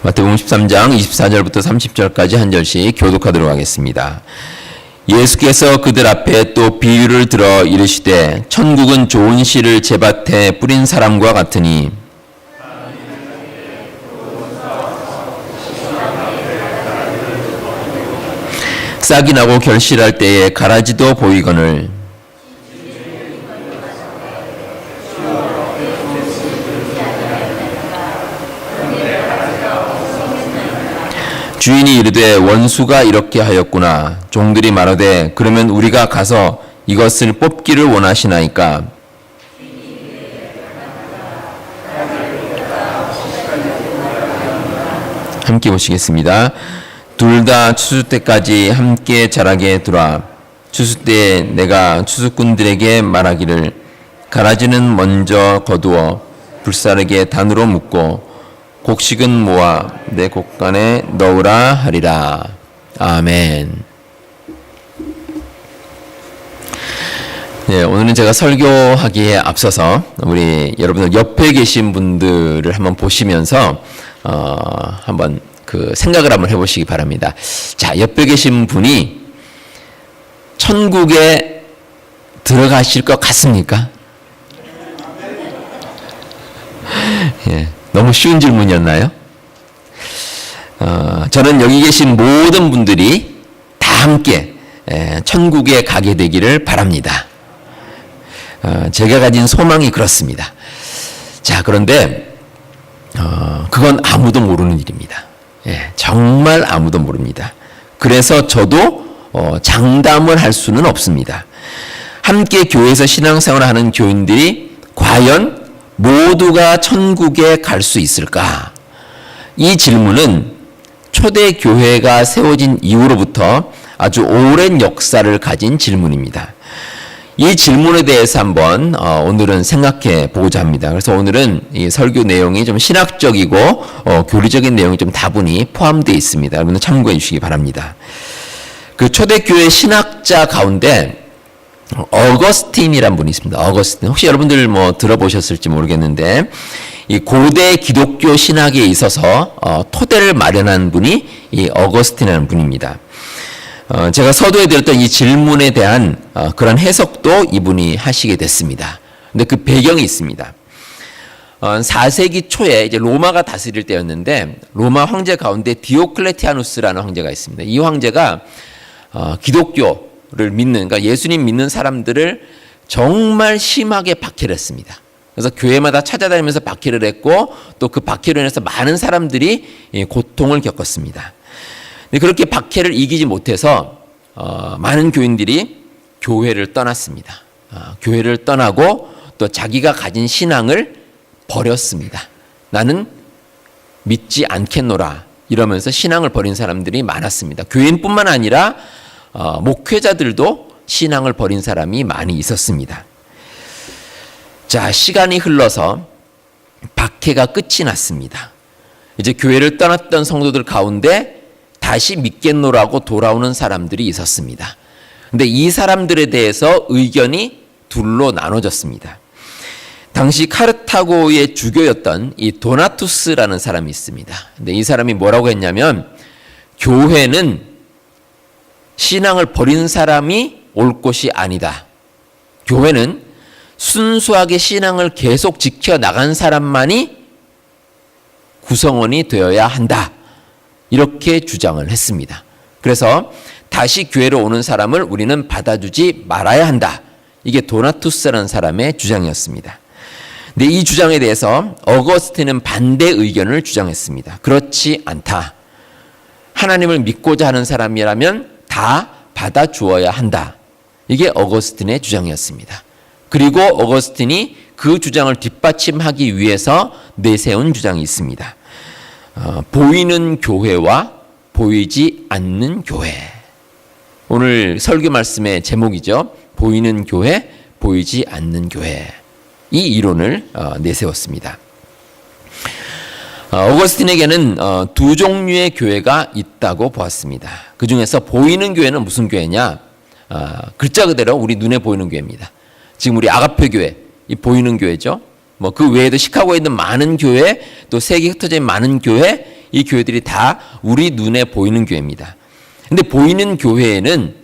마태복음 13장 24절부터 30절까지 한 절씩 교독하도록 하겠습니다. 예수께서 그들 앞에 또 비유를 들어 이르시되 천국은 좋은 씨를 제밭에 뿌린 사람과 같으니 싹이 나고 결실할 때에 가라지도 보이거늘 주인이 이르되 원수가 이렇게 하였구나. 종들이 말하되 그러면 우리가 가서 이것을 뽑기를 원하시나이까. 함께 보시겠습니다. 둘 다 추수 때까지 함께 자라게 두라. 추수 때에 내가 추수꾼들에게 말하기를 가라지는 먼저 거두어 불사르게 단으로 묶고 곡식은 모아 내 곡간에 넣으라 하리라. 아멘. 네, 오늘은 제가 설교하기에 앞서서 우리 여러분들 옆에 계신 분들을 한번 보시면서 한번 그 생각을 한번 해보시기 바랍니다. 자, 옆에 계신 분이 천국에 들어가실 것 같습니까? 예. 너무 쉬운 질문이었나요? 저는 여기 계신 모든 분들이 다 함께 천국에 가게 되기를 바랍니다. 제가 가진 소망이 그렇습니다. 자, 그런데 그건 아무도 모르는 일입니다. 예, 정말 아무도 모릅니다. 그래서 저도 장담을 할 수는 없습니다. 함께 교회에서 신앙생활을 하는 교인들이 과연 모두가 천국에 갈 수 있을까? 이 질문은 초대교회가 세워진 이후로부터 아주 오랜 역사를 가진 질문입니다. 이 질문에 대해서 한번 오늘은 생각해 보고자 합니다. 그래서 오늘은 이 설교 내용이 좀 신학적이고 교리적인 내용이 좀 다분히 포함되어 있습니다. 여러분들 참고해 주시기 바랍니다. 그 초대교회 신학자 가운데 어거스틴이란 분이 있습니다. 어거스틴. 혹시 여러분들 뭐 들어보셨을지 모르겠는데 이 고대 기독교 신학에 있어서 토대를 마련한 분이 이 어거스틴이라는 분입니다. 제가 서두에 드렸던 이 질문에 대한 그런 해석도 이분이 하시게 됐습니다. 근데 그 배경이 있습니다. 4세기 초에 이제 로마가 다스릴 때였는데 로마 황제 가운데 디오클레티아누스라는 황제가 있습니다. 이 황제가 기독교를 믿는, 그러니까 예수님 믿는 사람들을 정말 심하게 박해를 했습니다. 그래서 교회마다 찾아다니면서 박해를 했고 또 그 박해로 인해서 많은 사람들이 고통을 겪었습니다. 그렇게 박해를 이기지 못해서 많은 교인들이 교회를 떠났습니다. 교회를 떠나고 또 자기가 가진 신앙을 버렸습니다. 나는 믿지 않겠노라 이러면서 신앙을 버린 사람들이 많았습니다. 교인뿐만 아니라 목회자들도 신앙을 버린 사람이 많이 있었습니다. 자, 시간이 흘러서 박해가 끝이 났습니다. 이제 교회를 떠났던 성도들 가운데 다시 믿겠노라고 돌아오는 사람들이 있었습니다. 근데 이 사람들에 대해서 의견이 둘로 나눠졌습니다. 당시 카르타고의 주교였던 이 도나투스라는 사람이 있습니다. 근데 이 사람이 뭐라고 했냐면 교회는 신앙을 버린 사람이 올 곳이 아니다. 교회는 순수하게 신앙을 계속 지켜나간 사람만이 구성원이 되어야 한다. 이렇게 주장을 했습니다. 그래서 다시 교회로 오는 사람을 우리는 받아주지 말아야 한다. 이게 도나투스라는 사람의 주장이었습니다. 근데 이 주장에 대해서 어거스틴은 반대 의견을 주장했습니다. 그렇지 않다. 하나님을 믿고자 하는 사람이라면 다 받아주어야 한다. 이게 어거스틴의 주장이었습니다. 그리고 어거스틴이 그 주장을 뒷받침하기 위해서 내세운 주장이 있습니다. 보이는 교회와 보이지 않는 교회. 오늘 설교 말씀의 제목이죠. 보이는 교회, 보이지 않는 교회. 이 이론을 내세웠습니다. 어거스틴에게는 두 종류의 교회가 있다고 보았습니다. 그 중에서 보이는 교회는 무슨 교회냐? 글자 그대로 우리 눈에 보이는 교회입니다. 지금 우리 아가페 교회, 이 보이는 교회죠. 뭐 그 외에도 시카고에 있는 많은 교회, 또 세계 흩어져 있는 많은 교회, 이 교회들이 다 우리 눈에 보이는 교회입니다. 근데 보이는 교회에는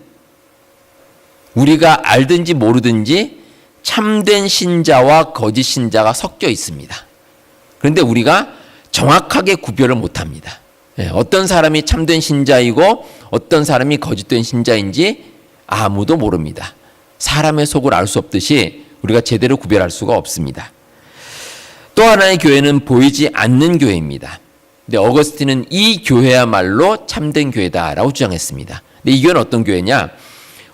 우리가 알든지 모르든지 참된 신자와 거짓 신자가 섞여 있습니다. 그런데 우리가 정확하게 구별을 못합니다. 어떤 사람이 참된 신자이고 어떤 사람이 거짓된 신자인지 아무도 모릅니다. 사람의 속을 알 수 없듯이 우리가 제대로 구별할 수가 없습니다. 또 하나의 교회는 보이지 않는 교회입니다. 근데 어거스틴은 이 교회야말로 참된 교회다라고 주장했습니다. 근데 이 교회는 어떤 교회냐?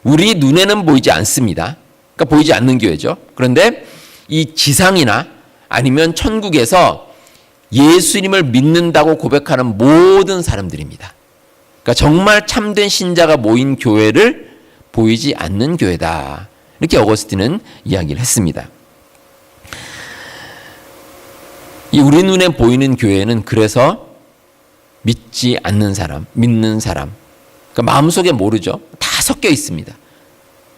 우리 눈에는 보이지 않습니다. 그러니까 보이지 않는 교회죠. 그런데 이 지상이나 아니면 천국에서 예수님을 믿는다고 고백하는 모든 사람들입니다. 그러니까 정말 참된 신자가 모인 교회를 보이지 않는 교회다. 이렇게 어거스틴은 이야기를 했습니다. 이 우리 눈에 보이는 교회는 그래서 믿지 않는 사람, 믿는 사람, 그러니까 마음속에 모르죠. 다 섞여 있습니다.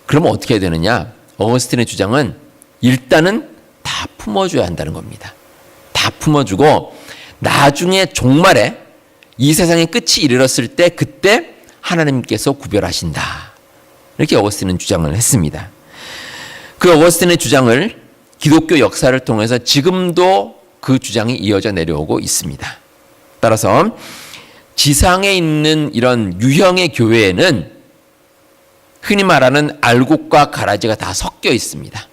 그러면 어떻게 해야 되느냐? 어거스틴의 주장은 일단은 다 품어줘야 한다는 겁니다. 다 품어주고 나중에 종말에 이 세상의 끝이 이르렀을 때 그때 하나님께서 구별하신다. 이렇게 어거스틴은 주장을 했습니다. 그 어거스틴의 주장을 기독교 역사를 통해서 지금도 그 주장이 이어져 내려오고 있습니다. 따라서 지상에 있는 이런 유형의 교회에는 흔히 말하는 알곡과 가라지가 다 섞여 있습니다.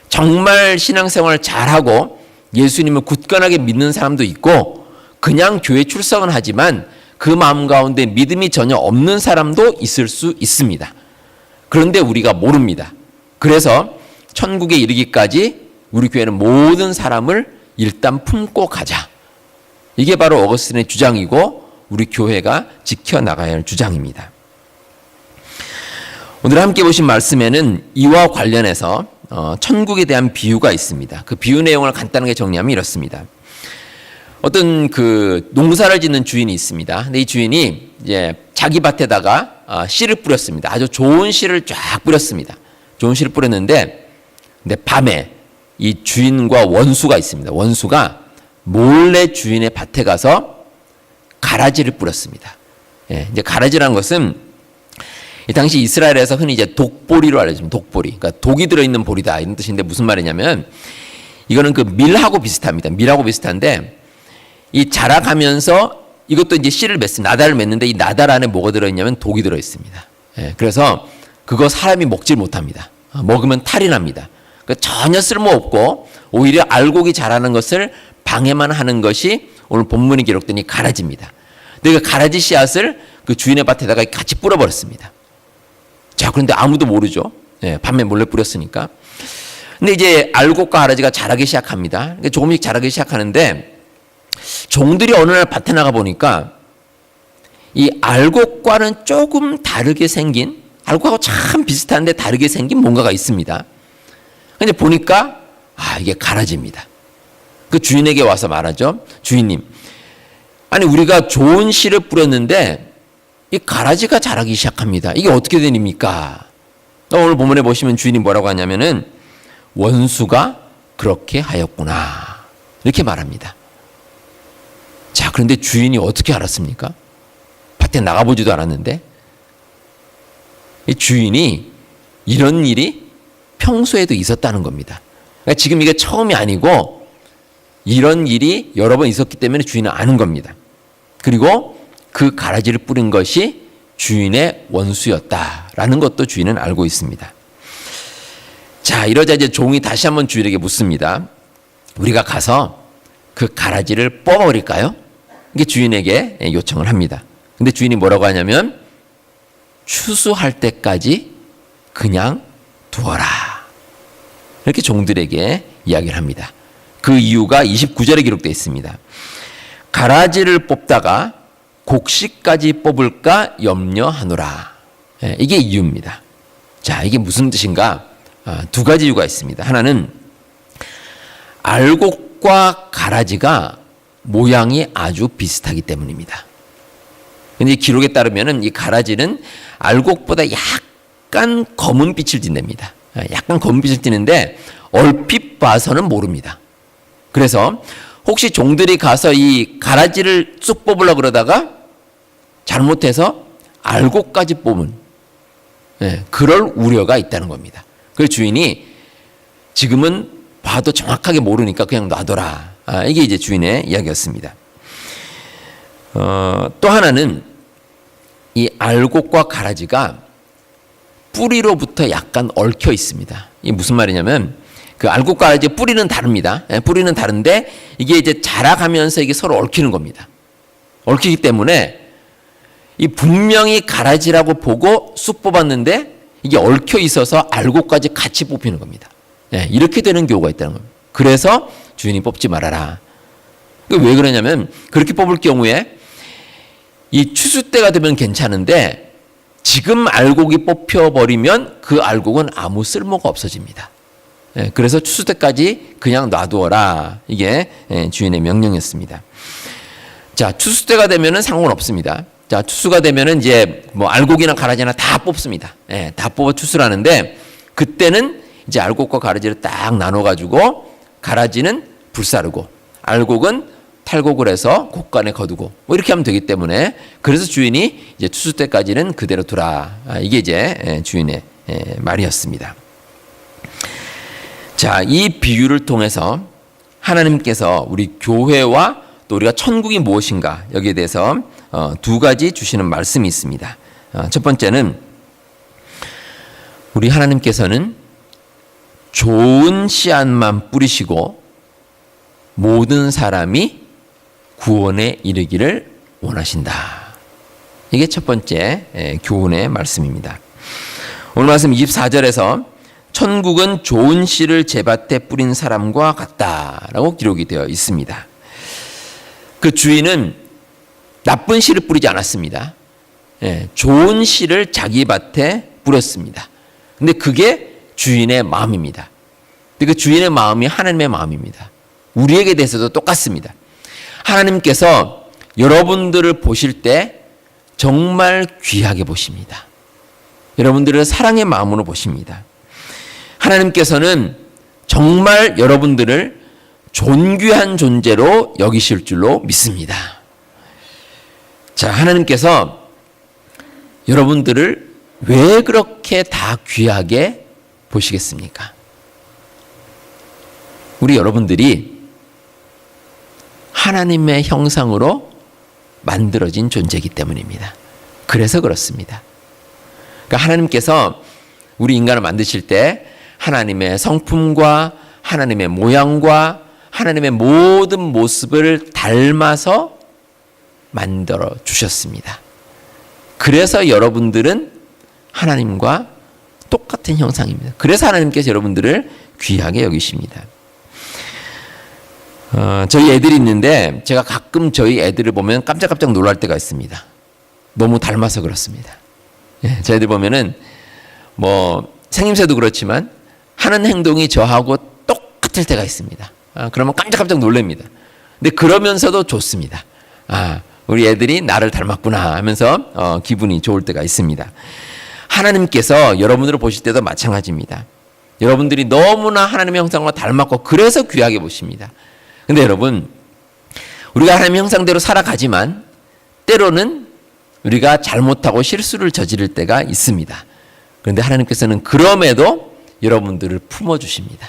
정말 신앙생활을 잘하고 예수님을 굳건하게 믿는 사람도 있고 그냥 교회 출석은 하지만 그 마음 가운데 믿음이 전혀 없는 사람도 있을 수 있습니다. 그런데 우리가 모릅니다. 그래서 천국에 이르기까지 우리 교회는 모든 사람을 일단 품고 가자. 이게 바로 어거스틴의 주장이고 우리 교회가 지켜나가야 할 주장입니다. 오늘 함께 보신 말씀에는 이와 관련해서 천국에 대한 비유가 있습니다. 그 비유 내용을 간단하게 정리하면 이렇습니다. 어떤 그 농사를 짓는 주인이 있습니다. 근데 이 주인이 이제 자기 밭에다가 씨를 뿌렸습니다. 아주 좋은 씨를 쫙 뿌렸습니다. 좋은 씨를 뿌렸는데, 근데 밤에 이 주인과 원수가 있습니다. 원수가 몰래 주인의 밭에 가서 가라지를 뿌렸습니다. 예, 이제 가라지라는 것은 이 당시 이스라엘에서 흔히 이제 독보리로 알려집니다. 독보리. 그러니까 독이 들어있는 보리다. 이런 뜻인데 무슨 말이냐면 이거는 그 밀하고 비슷합니다. 밀하고 비슷한데 이 자라가면서 이것도 이제 씨를 맺습니다. 나달을 맺는데 이 나달 안에 뭐가 들어있냐면 독이 들어있습니다. 예, 그래서 그거 사람이 먹질 못합니다. 먹으면 탈이 납니다. 그러니까 전혀 쓸모없고 오히려 알곡이 자라는 것을 방해만 하는 것이 오늘 본문에 기록된 이 가라지입니다. 근데 그 가라지 씨앗을 그 주인의 밭에다가 같이 뿌려버렸습니다. 자, 그런데 아무도 모르죠. 예, 밤에 몰래 뿌렸으니까. 근데 이제 알곡과 가라지가 자라기 시작합니다. 그러니까 조금씩 자라기 시작하는데 종들이 어느 날 밭에 나가 보니까 이 알곡과는 조금 다르게 생긴, 알곡하고 참 비슷한데 다르게 생긴 뭔가가 있습니다. 근데 보니까 이게 가라지입니다. 그 주인에게 와서 말하죠. 주인님, 아니 우리가 좋은 씨를 뿌렸는데 이 가라지가 자라기 시작합니다. 이게 어떻게 된 일입니까? 오늘 본문에 보시면 주인이 뭐라고 하냐면은 원수가 그렇게 하였구나. 이렇게 말합니다. 자, 그런데 주인이 어떻게 알았습니까? 밭에 나가보지도 않았는데 이 주인이 이런 일이 평소에도 있었다는 겁니다. 그러니까 지금 이게 처음이 아니고 이런 일이 여러 번 있었기 때문에 주인은 아는 겁니다. 그리고 그 가라지를 뿌린 것이 주인의 원수였다라는 것도 주인은 알고 있습니다. 자, 이러자 이제 종이 다시 한번 주인에게 묻습니다. 우리가 가서 그 가라지를 뽑아버릴까요? 이게 주인에게 요청을 합니다. 근데 주인이 뭐라고 하냐면 추수할 때까지 그냥 두어라. 이렇게 종들에게 이야기를 합니다. 그 이유가 29절에 기록되어 있습니다. 가라지를 뽑다가 곡식까지 뽑을까 염려하노라. 이게 이유입니다. 자, 이게 무슨 뜻인가? 두 가지 이유가 있습니다. 하나는 알곡과 가라지가 모양이 아주 비슷하기 때문입니다. 근데 기록에 따르면은 이 가라지는 알곡보다 약간 검은 빛을 띈답니다. 약간 검은 빛을 띠는데 얼핏 봐서는 모릅니다. 그래서 혹시 종들이 가서 이 가라지를 쑥 뽑으려고 그러다가 잘못해서 알곡까지 뽑은, 그럴 우려가 있다는 겁니다. 그래서 주인이 지금은 봐도 정확하게 모르니까 그냥 놔둬라. 이게 이제 주인의 이야기였습니다. 또 하나는 이 알곡과 가라지가 뿌리로부터 약간 얽혀 있습니다. 이게 무슨 말이냐면 그 알곡과 가라지 뿌리는 다릅니다. 뿌리는 다른데 이게 이제 자라가면서 이게 서로 얽히는 겁니다. 얽히기 때문에 이 분명히 가라지라고 보고 쑥 뽑았는데 이게 얽혀 있어서 알곡까지 같이 뽑히는 겁니다. 이렇게 되는 경우가 있다는 겁니다. 그래서 주인이 뽑지 말아라. 왜 그러냐면 그렇게 뽑을 경우에 이 추수 때가 되면 괜찮은데 지금 알곡이 뽑혀버리면 그 알곡은 아무 쓸모가 없어집니다. 그래서 추수 때까지 그냥 놔두어라. 이게 주인의 명령이었습니다. 자, 추수 때가 되면은 상관없습니다. 자, 추수가 되면은 이제 뭐 알곡이나 가라지나 다 뽑습니다. 다 뽑아 추수를 하는데 그때는 이제 알곡과 가라지를 딱 나눠가지고 가라지는 불사르고 알곡은 탈곡을 해서 곡간에 거두고 뭐 이렇게 하면 되기 때문에 그래서 주인이 이제 추수 때까지는 그대로 두라. 이게 이제 주인의 말이었습니다. 자, 이 비유를 통해서 하나님께서 우리 교회와 또 우리가 천국이 무엇인가 여기에 대해서 두 가지 주시는 말씀이 있습니다. 첫 번째는 우리 하나님께서는 좋은 씨앗만 뿌리시고 모든 사람이 구원에 이르기를 원하신다. 이게 첫 번째 교훈의 말씀입니다. 오늘 말씀 24절에서 천국은 좋은 씨를 제밭에 뿌린 사람과 같다라고 기록이 되어 있습니다. 그 주인은 나쁜 씨를 뿌리지 않았습니다. 좋은 씨를 자기 밭에 뿌렸습니다. 근데 그게 주인의 마음입니다. 그 주인의 마음이 하나님의 마음입니다. 우리에게 대해서도 똑같습니다. 하나님께서 여러분들을 보실 때 정말 귀하게 보십니다. 여러분들을 사랑의 마음으로 보십니다. 하나님께서는 정말 여러분들을 존귀한 존재로 여기실 줄로 믿습니다. 자, 하나님께서 여러분들을 왜 그렇게 다 귀하게 보시겠습니까? 우리 여러분들이 하나님의 형상으로 만들어진 존재이기 때문입니다. 그래서 그렇습니다. 그러니까 하나님께서 우리 인간을 만드실 때 하나님의 성품과 하나님의 모양과 하나님의 모든 모습을 닮아서 만들어 주셨습니다. 그래서 여러분들은 하나님과 똑같은 형상입니다. 그래서 하나님께서 여러분들을 귀하게 여기십니다. 저희 애들이 있는데 제가 가끔 저희 애들을 보면 깜짝깜짝 놀랄 때가 있습니다. 너무 닮아서 그렇습니다. 저희 애들 보면은 뭐 생김새도 그렇지만 하는 행동이 저하고 똑같을 때가 있습니다. 그러면 깜짝깜짝 놀랍니다. 근데 그러면서도 좋습니다. 우리 애들이 나를 닮았구나 하면서 기분이 좋을 때가 있습니다. 하나님께서 여러분들을 보실 때도 마찬가지입니다. 여러분들이 너무나 하나님의 형상과 닮았고 그래서 귀하게 보십니다. 근데 여러분, 우리가 하나님의 형상대로 살아가지만 때로는 우리가 잘못하고 실수를 저지를 때가 있습니다. 그런데 하나님께서는 그럼에도 여러분들을 품어주십니다.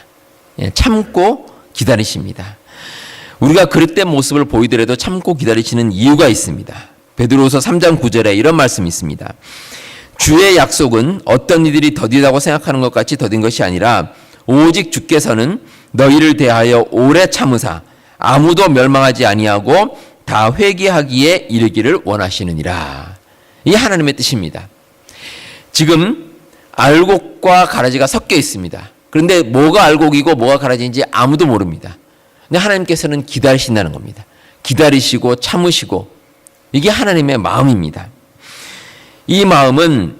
참고 기다리십니다. 우리가 그릇된 모습을 보이더라도 참고 기다리시는 이유가 있습니다. 베드로후서 3장 9절에 이런 말씀이 있습니다. 주의 약속은 어떤 이들이 더디다고 생각하는 것 같이 더딘 것이 아니라 오직 주께서는 너희를 대하여 오래 참으사 아무도 멸망하지 아니하고 다 회개하기에 이르기를 원하시느니라. 이게 하나님의 뜻입니다. 지금 알곡과 가라지가 섞여 있습니다. 그런데 뭐가 알곡이고 뭐가 가라지인지 아무도 모릅니다. 근데 하나님께서는 기다리신다는 겁니다. 기다리시고 참으시고 이게 하나님의 마음입니다. 이 마음은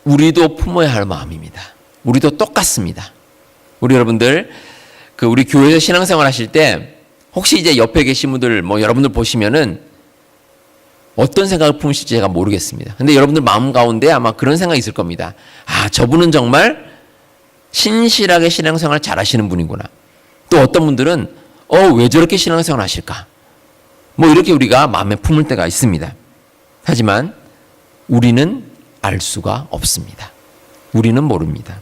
우리도 품어야 할 마음입니다. 우리도 똑같습니다. 우리 여러분들 우리 교회에서 신앙생활 하실 때 혹시 이제 옆에 계신 분들 여러분들 보시면은 어떤 생각을 품으실지 제가 모르겠습니다. 근데 여러분들 마음 가운데 아마 그런 생각이 있을 겁니다. 저분은 정말 신실하게 신앙생활 잘 하시는 분이구나. 또 어떤 분들은 왜 저렇게 신앙생활 하실까? 뭐 이렇게 우리가 마음에 품을 때가 있습니다. 하지만 우리는 알 수가 없습니다. 우리는 모릅니다.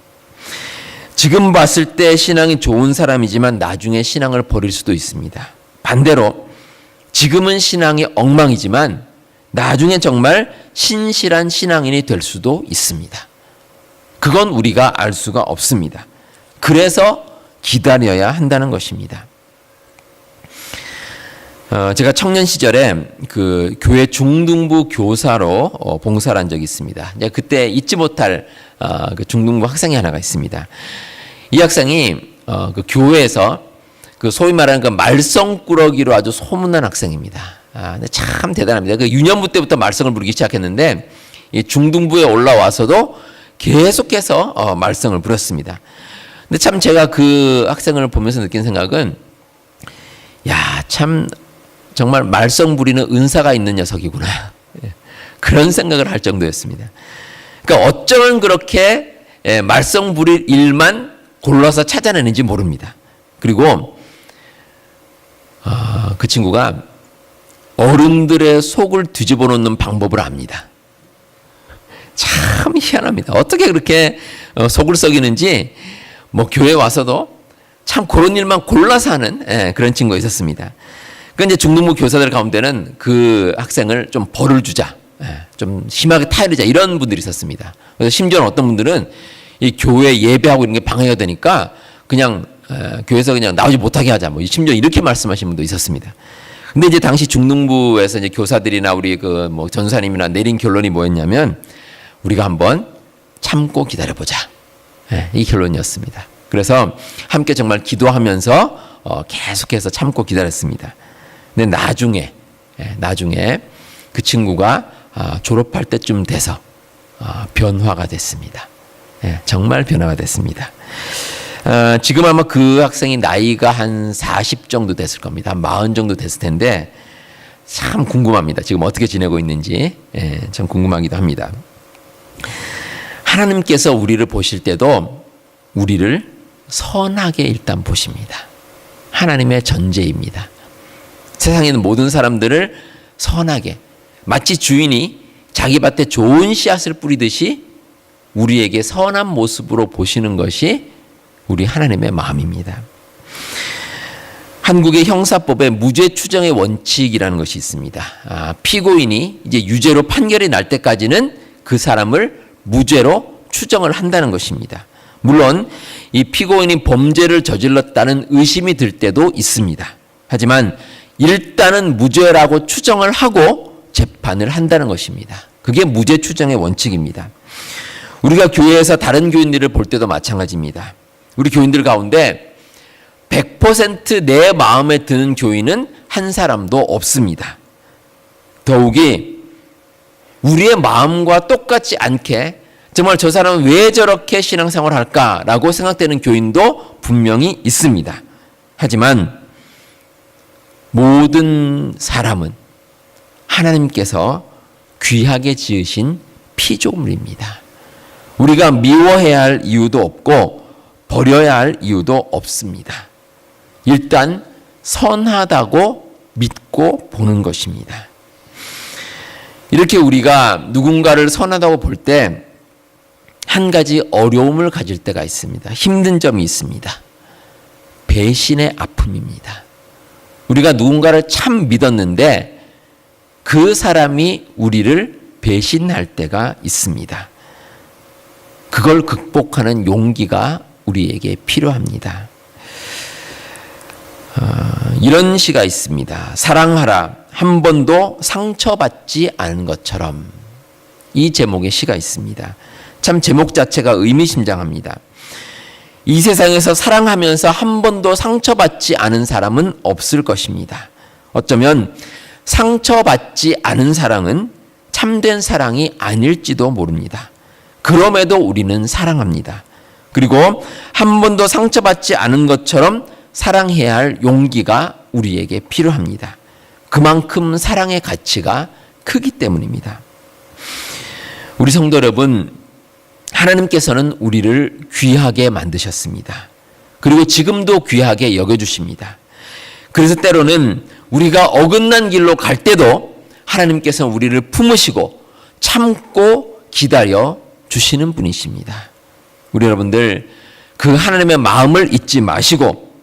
지금 봤을 때 신앙이 좋은 사람이지만 나중에 신앙을 버릴 수도 있습니다. 반대로 지금은 신앙이 엉망이지만 나중에 정말 신실한 신앙인이 될 수도 있습니다. 그건 우리가 알 수가 없습니다. 그래서 기다려야 한다는 것입니다. 제가 청년 시절에 그 교회 중등부 교사로 봉사를 한 적이 있습니다. 그때 잊지 못할 그 중등부 학생이 하나가 있습니다. 이 학생이 그 교회에서 그 소위 말하는 그 말썽꾸러기로 아주 소문난 학생입니다. 근데 참 대단합니다. 그 유년부 때부터 말썽을 부르기 시작했는데 이 중등부에 올라와서도 계속해서 말썽을 부렸습니다. 근데 참 제가 그 학생을 보면서 느낀 생각은 참 정말 말썽 부리는 은사가 있는 녀석이구나. 그런 생각을 할 정도였습니다. 그러니까 어쩌면 그렇게 말썽 부릴 일만 골라서 찾아내는지 모릅니다. 그리고 그 친구가 어른들의 속을 뒤집어 놓는 방법을 압니다. 참 희한합니다. 어떻게 그렇게 속을 썩이는지 뭐 교회 와서도 참 그런 일만 골라서 하는 그런 친구가 있었습니다. 그러니까 이제 중등부 교사들 가운데는 그 학생을 좀 벌을 주자, 좀 심하게 타이르자 이런 분들이 있었습니다. 그래서 심지어는 어떤 분들은 이 교회 예배하고 이런 게 방해가 되니까 그냥 교회에서 그냥 나오지 못하게 하자, 뭐 심지어 이렇게 말씀하신 분도 있었습니다. 근데 이제 당시 중등부에서 이제 교사들이나 우리 그 뭐 전사님이나 내린 결론이 뭐였냐면 우리가 한번 참고 기다려보자. 이 결론이었습니다. 그래서 함께 정말 기도하면서 계속해서 참고 기다렸습니다. 근데 나중에 그 친구가 졸업할 때쯤 돼서 변화가 됐습니다. 정말 변화가 됐습니다. 지금 아마 그 학생이 나이가 한 40 정도 됐을 겁니다. 한 40 정도 됐을 텐데 참 궁금합니다. 지금 어떻게 지내고 있는지 참 궁금하기도 합니다. 하나님께서 우리를 보실 때도 우리를 선하게 일단 보십니다. 하나님의 전제입니다. 세상에 있는 모든 사람들을 선하게, 마치 주인이 자기 밭에 좋은 씨앗을 뿌리듯이 우리에게 선한 모습으로 보시는 것이 우리 하나님의 마음입니다. 한국의 형사법에 무죄 추정의 원칙이라는 것이 있습니다. 피고인이 이제 유죄로 판결이 날 때까지는 그 사람을 무죄로 추정을 한다는 것입니다. 물론 이 피고인이 범죄를 저질렀다는 의심이 들 때도 있습니다. 하지만 일단은 무죄라고 추정을 하고 재판을 한다는 것입니다. 그게 무죄 추정의 원칙입니다. 우리가 교회에서 다른 교인들을 볼 때도 마찬가지입니다. 우리 교인들 가운데 100% 내 마음에 드는 교인은 한 사람도 없습니다. 더욱이 우리의 마음과 똑같지 않게 정말 저 사람은 왜 저렇게 신앙생활을 할까라고 생각되는 교인도 분명히 있습니다. 하지만 모든 사람은 하나님께서 귀하게 지으신 피조물입니다. 우리가 미워해야 할 이유도 없고 버려야 할 이유도 없습니다. 일단 선하다고 믿고 보는 것입니다. 이렇게 우리가 누군가를 선하다고 볼 때 한 가지 어려움을 가질 때가 있습니다. 힘든 점이 있습니다. 배신의 아픔입니다. 우리가 누군가를 참 믿었는데 그 사람이 우리를 배신할 때가 있습니다. 그걸 극복하는 용기가 우리에게 필요합니다. 이런 시가 있습니다. 사랑하라 한 번도 상처받지 않은 것처럼. 이 제목의 시가 있습니다. 참 제목 자체가 의미심장합니다. 이 세상에서 사랑하면서 한 번도 상처받지 않은 사람은 없을 것입니다. 어쩌면 상처받지 않은 사랑은 참된 사랑이 아닐지도 모릅니다. 그럼에도 우리는 사랑합니다. 그리고 한 번도 상처받지 않은 것처럼 사랑해야 할 용기가 우리에게 필요합니다. 그만큼 사랑의 가치가 크기 때문입니다. 우리 성도 여러분, 하나님께서는 우리를 귀하게 만드셨습니다. 그리고 지금도 귀하게 여겨주십니다. 그래서 때로는 우리가 어긋난 길로 갈 때도 하나님께서 우리를 품으시고 참고 기다려 주시는 분이십니다. 우리 여러분들 그 하나님의 마음을 잊지 마시고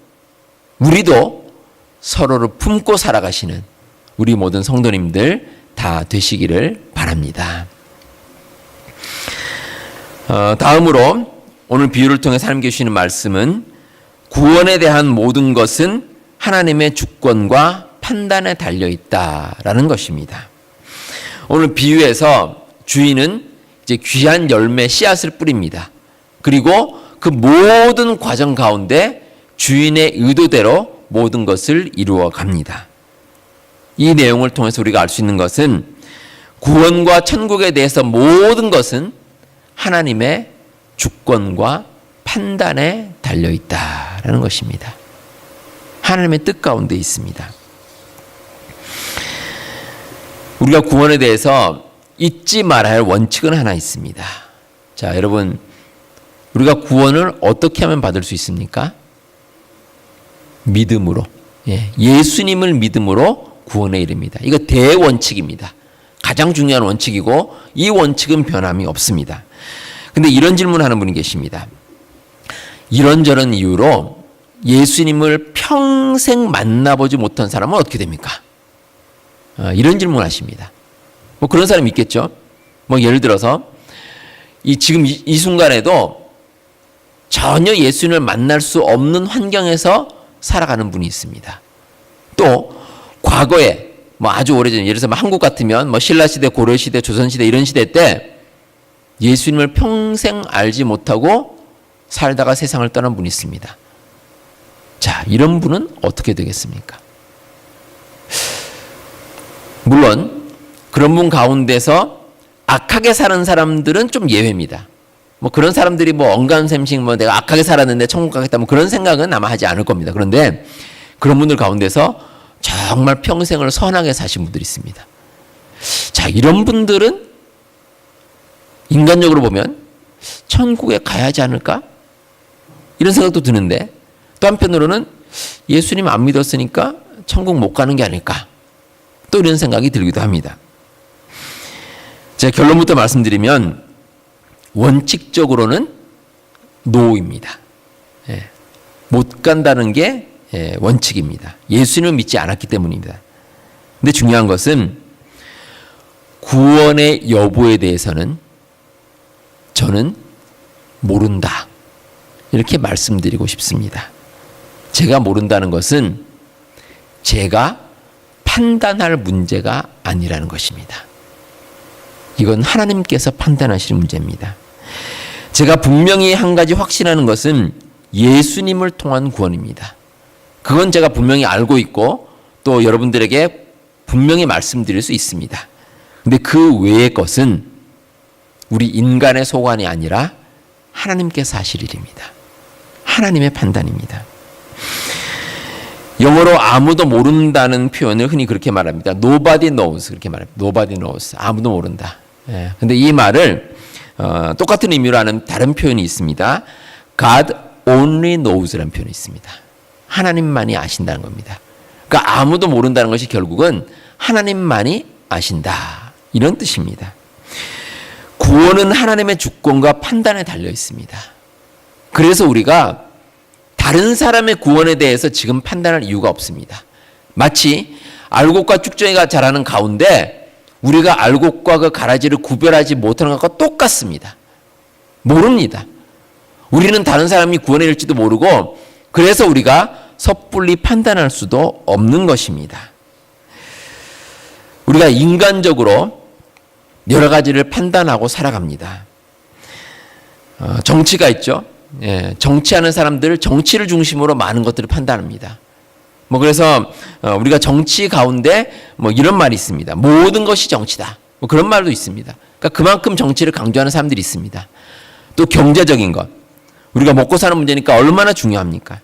우리도 서로를 품고 살아가시는 우리 모든 성도님들 다 되시기를 바랍니다. 다음으로 오늘 비유를 통해 하나님께 주시는 말씀은 구원에 대한 모든 것은 하나님의 주권과 판단에 달려있다라는 것입니다. 오늘 비유에서 주인은 이제 귀한 열매 씨앗을 뿌립니다. 그리고 그 모든 과정 가운데 주인의 의도대로 모든 것을 이루어 갑니다. 이 내용을 통해서 우리가 알 수 있는 것은 구원과 천국에 대해서 모든 것은 하나님의 주권과 판단에 달려있다라는 것입니다. 하나님의 뜻 가운데 있습니다. 우리가 구원에 대해서 잊지 말아야 할 원칙은 하나 있습니다. 자, 여러분, 우리가 구원을 어떻게 하면 받을 수 있습니까? 믿음으로. 예수님을 믿음으로 구원에 이릅니다. 이거 대원칙입니다. 가장 중요한 원칙이고 이 원칙은 변함이 없습니다. 근데 이런 질문을 하는 분이 계십니다. 이런저런 이유로 예수님을 평생 만나보지 못한 사람은 어떻게 됩니까? 이런 질문을 하십니다. 뭐 그런 사람이 있겠죠. 뭐 예를 들어서 지금 이 순간에도 전혀 예수님을 만날 수 없는 환경에서 살아가는 분이 있습니다. 또 과거에 뭐 아주 오래전 예를 들어서 한국 같으면 뭐 신라시대, 고려시대, 조선시대 이런 시대 때 예수님을 평생 알지 못하고 살다가 세상을 떠난 분이 있습니다. 자, 이런 분은 어떻게 되겠습니까? 물론 그런 분 가운데서 악하게 사는 사람들은 좀 예외입니다. 뭐 그런 사람들이 뭐 언감생식 뭐 내가 악하게 살았는데 천국 가겠다 뭐 그런 생각은 아마 하지 않을 겁니다. 그런데 그런 분들 가운데서 정말 평생을 선하게 사신 분들이 있습니다. 자, 이런 분들은 인간적으로 보면 천국에 가야 하지 않을까? 이런 생각도 드는데 또 한편으로는 예수님 안 믿었으니까 천국 못 가는 게 아닐까? 또 이런 생각이 들기도 합니다. 제가 결론부터 말씀드리면 원칙적으로는 노입니다. 못 간다는 게 원칙입니다. 예수님을 믿지 않았기 때문입니다. 근데 중요한 것은 구원의 여부에 대해서는 저는 모른다. 이렇게 말씀드리고 싶습니다. 제가 모른다는 것은 제가 판단할 문제가 아니라는 것입니다. 이건 하나님께서 판단하시는 문제입니다. 제가 분명히 한 가지 확신하는 것은 예수님을 통한 구원입니다. 그건 제가 분명히 알고 있고 또 여러분들에게 분명히 말씀드릴 수 있습니다. 근데 그 외의 것은 우리 인간의 소관이 아니라 하나님께서 하실 일입니다. 하나님의 판단입니다. 영어로 아무도 모른다는 표현을 흔히 그렇게 말합니다. Nobody knows 그렇게 말합니다. Nobody knows. 아무도 모른다. 근데 이 말을 똑같은 의미로 하는 다른 표현이 있습니다. God only knows라는 표현이 있습니다. 하나님만이 아신다는 겁니다. 그러니까 아무도 모른다는 것이 결국은 하나님만이 아신다. 이런 뜻입니다. 구원은 하나님의 주권과 판단에 달려 있습니다. 그래서 우리가 다른 사람의 구원에 대해서 지금 판단할 이유가 없습니다. 마치 알곡과 쭉정이가 자라는 가운데 우리가 알곡과 그 가라지를 구별하지 못하는 것과 똑같습니다. 모릅니다. 우리는 다른 사람이 구원에 이를지도 모르고 그래서 우리가 섣불리 판단할 수도 없는 것입니다. 우리가 인간적으로 여러 가지를 판단하고 살아갑니다. 정치가 있죠. 정치하는 사람들 정치를 중심으로 많은 것들을 판단합니다. 뭐 그래서 우리가 정치 가운데 뭐 이런 말이 있습니다. 모든 것이 정치다. 뭐 그런 말도 있습니다. 그러니까 그만큼 정치를 강조하는 사람들이 있습니다. 또 경제적인 것. 우리가 먹고 사는 문제니까 얼마나 중요합니까?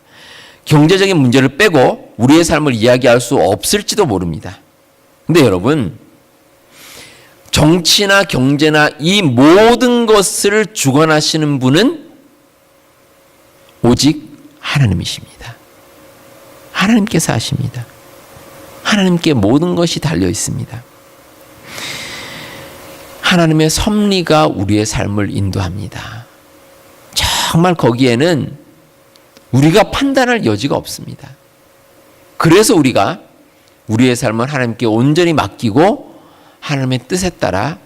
경제적인 문제를 빼고 우리의 삶을 이야기할 수 없을지도 모릅니다. 근데 여러분, 정치나 경제나 이 모든 것을 주관하시는 분은 오직 하나님이십니다. 하나님께서 하십니다. 하나님께 모든 것이 달려 있습니다. 하나님의 섭리가 우리의 삶을 인도합니다. 정말 거기에는 우리가 판단할 여지가 없습니다. 그래서 우리가 우리의 삶을 하나님께 온전히 맡기고 하나님의 뜻에 따라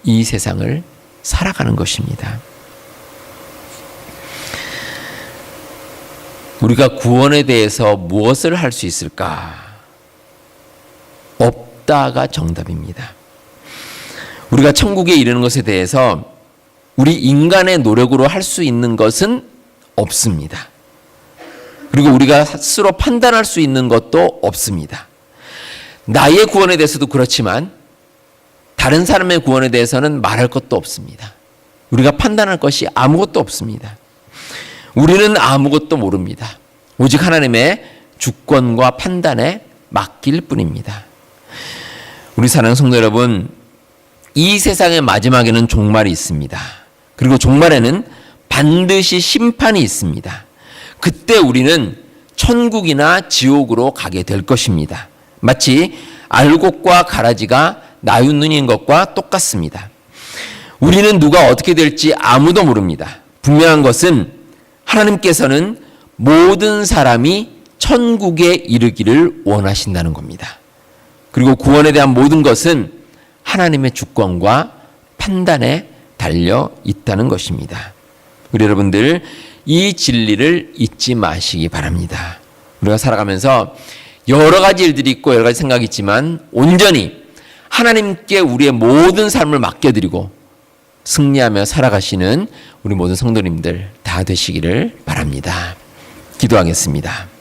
이 세상을 살아가는 것입니다. 우리가 구원에 대해서 무엇을 할 수 있을까? 없다가 정답입니다. 우리가 천국에 이르는 것에 대해서 우리 인간의 노력으로 할 수 있는 것은 없습니다. 그리고 우리가 스스로 판단할 수 있는 것도 없습니다. 나의 구원에 대해서도 그렇지만 다른 사람의 구원에 대해서는 말할 것도 없습니다. 우리가 판단할 것이 아무것도 없습니다. 우리는 아무것도 모릅니다. 오직 하나님의 주권과 판단에 맡길 뿐입니다. 우리 사랑하는 성도 여러분, 이 세상의 마지막에는 종말이 있습니다. 그리고 종말에는 반드시 심판이 있습니다. 그때 우리는 천국이나 지옥으로 가게 될 것입니다. 마치 알곡과 가라지가 나윗눈인 것과 똑같습니다. 우리는 누가 어떻게 될지 아무도 모릅니다. 분명한 것은 하나님께서는 모든 사람이 천국에 이르기를 원하신다는 겁니다. 그리고 구원에 대한 모든 것은 하나님의 주권과 판단에 달려 있다는 것입니다. 우리 여러분들, 이 진리를 잊지 마시기 바랍니다. 우리가 살아가면서 여러 가지 일들이 있고 여러 가지 생각이 있지만 온전히 하나님께 우리의 모든 삶을 맡겨드리고 승리하며 살아가시는 우리 모든 성도님들 다 되시기를 바랍니다. 기도하겠습니다.